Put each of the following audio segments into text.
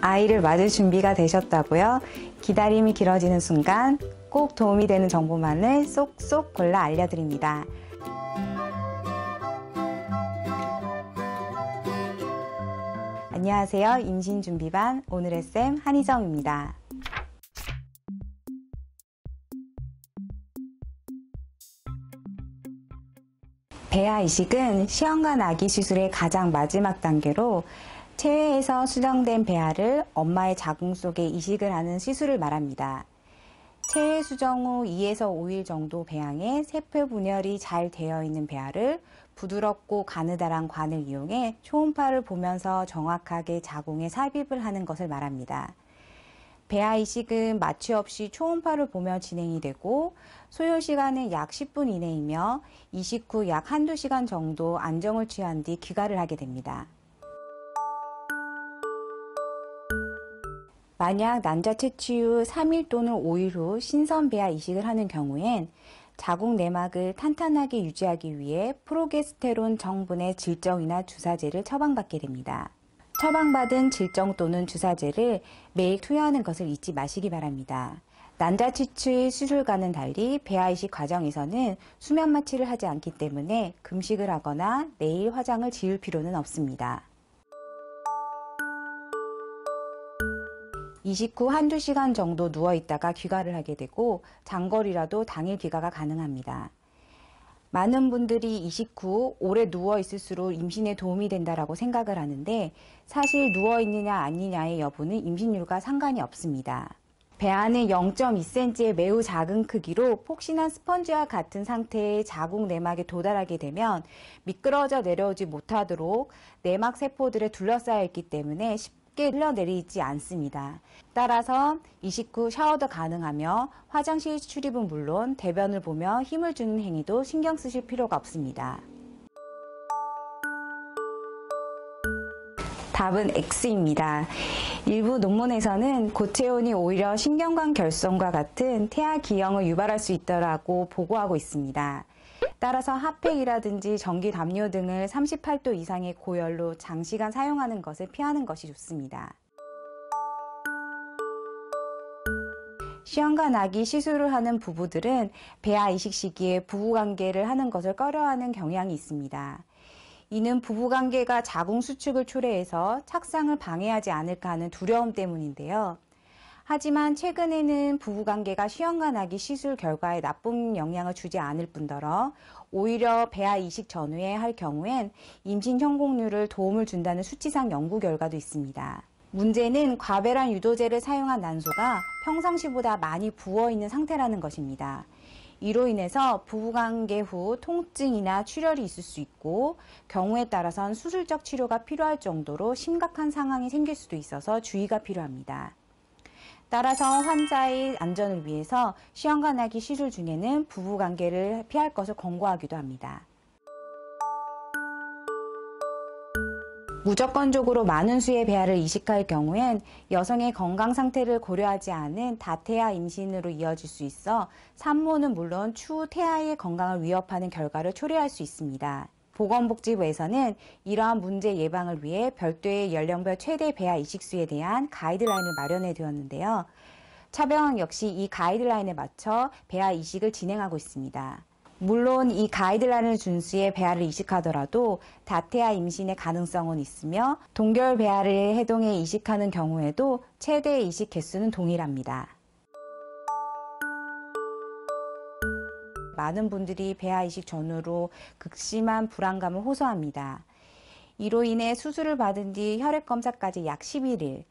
아이를 맞을 준비가 되셨다고요? 기다림이 길어지는 순간 꼭 도움이 되는 정보만을 쏙쏙 골라 알려드립니다. 안녕하세요. 임신준비반 오늘의 쌤 한희정입니다. 배아 이식은 시험관 아기 수술의 가장 마지막 단계로 체외에서 수정된 배아를 엄마의 자궁 속에 이식을 하는 시술을 말합니다. 체외 수정 후 2에서 5일 정도 배양에 세포 분열이 잘 되어 있는 배아를 부드럽고 가느다란 관을 이용해 초음파를 보면서 정확하게 자궁에 삽입을 하는 것을 말합니다. 배아 이식은 마취 없이 초음파를 보며 진행이 되고 소요 시간은 약 10분 이내이며 이식 후 약 한두 시간 정도 안정을 취한 뒤 귀가를 하게 됩니다. 만약 난자 채취 후 3일 또는 5일 후 신선 배아 이식을 하는 경우엔 자궁 내막을 탄탄하게 유지하기 위해 프로게스테론 성분의 질정이나 주사제를 처방받게 됩니다. 처방받은 질정 또는 주사제를 매일 투여하는 것을 잊지 마시기 바랍니다. 난자 채취 수술과는 달리 배아 이식 과정에서는 수면 마취를 하지 않기 때문에 금식을 하거나 내일 화장을 지울 필요는 없습니다. 이식 후 한두 시간 정도 누워있다가 귀가를 하게 되고 장거리라도 당일 귀가가 가능합니다. 많은 분들이 이식 후 오래 누워있을수록 임신에 도움이 된다고 생각을 하는데 사실 누워있느냐 아니냐의 여부는 임신율과 상관이 없습니다. 배아는 0.2cm의 매우 작은 크기로 폭신한 스펀지와 같은 상태의 자궁 내막에 도달하게 되면 미끄러져 내려오지 못하도록 내막 세포들에 둘러싸여 있기 때문에 쉽게 흘러내리지 않습니다. 따라서 이식 후 샤워도 가능하며 화장실 출입은 물론 대변을 보며 힘을 주는 행위도 신경 쓰실 필요가 없습니다. 답은 X입니다. 일부 논문에서는 고체온이 오히려 신경관 결손과 같은 태아 기형을 유발할 수 있다고 보고하고 있습니다. 따라서 핫팩이라든지 전기 담요 등을 38도 이상의 고열로 장시간 사용하는 것을 피하는 것이 좋습니다. 시험관 아기 시술을 하는 부부들은 배아 이식 시기에 부부관계를 하는 것을 꺼려하는 경향이 있습니다. 이는 부부관계가 자궁 수축을 초래해서 착상을 방해하지 않을까 하는 두려움 때문인데요. 하지만 최근에는 부부관계가 시험관 아기 시술 결과에 나쁜 영향을 주지 않을 뿐더러 오히려 배아 이식 전후에 할 경우엔 임신 성공률을 도움을 준다는 수치상 연구 결과도 있습니다. 문제는 과배란 유도제를 사용한 난소가 평상시보다 많이 부어있는 상태라는 것입니다. 이로 인해서 부부관계 후 통증이나 출혈이 있을 수 있고 경우에 따라선 수술적 치료가 필요할 정도로 심각한 상황이 생길 수도 있어서 주의가 필요합니다. 따라서 환자의 안전을 위해서 시험관 아기 시술 중에는 부부관계를 피할 것을 권고하기도 합니다. 무조건적으로 많은 수의 배아를 이식할 경우엔 여성의 건강 상태를 고려하지 않은 다태아 임신으로 이어질 수 있어 산모는 물론 추후 태아의 건강을 위협하는 결과를 초래할 수 있습니다. 보건복지부에서는 이러한 문제 예방을 위해 별도의 연령별 최대 배아 이식수에 대한 가이드라인을 마련해 두었는데요. 차병원 역시 이 가이드라인에 맞춰 배아 이식을 진행하고 있습니다. 물론 이 가이드라인을 준수해 배아를 이식하더라도 다태아 임신의 가능성은 있으며 동결 배아를 해동해 이식하는 경우에도 최대 이식 개수는 동일합니다. 많은 분들이 배아 이식 전후로 극심한 불안감을 호소합니다. 이로 인해 수술을 받은 뒤 혈액 검사까지 약 11일,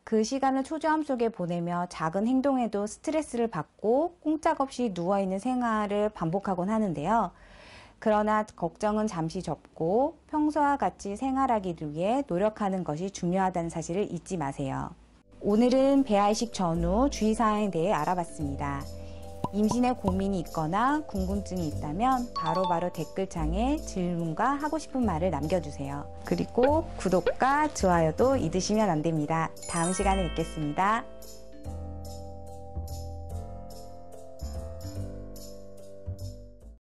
그 시간을 초조함 속에 보내며 작은 행동에도 스트레스를 받고 꼼짝없이 누워있는 생활을 반복하곤 하는데요. 그러나 걱정은 잠시 접고 평소와 같이 생활하기를 위해 노력하는 것이 중요하다는 사실을 잊지 마세요. 오늘은 배아 이식 전후 주의사항에 대해 알아봤습니다. 임신에 고민이 있거나 궁금증이 있다면 바로바로 댓글창에 질문과 하고 싶은 말을 남겨주세요. 그리고 구독과 좋아요도 잊으시면 안 됩니다. 다음 시간에 뵙겠습니다.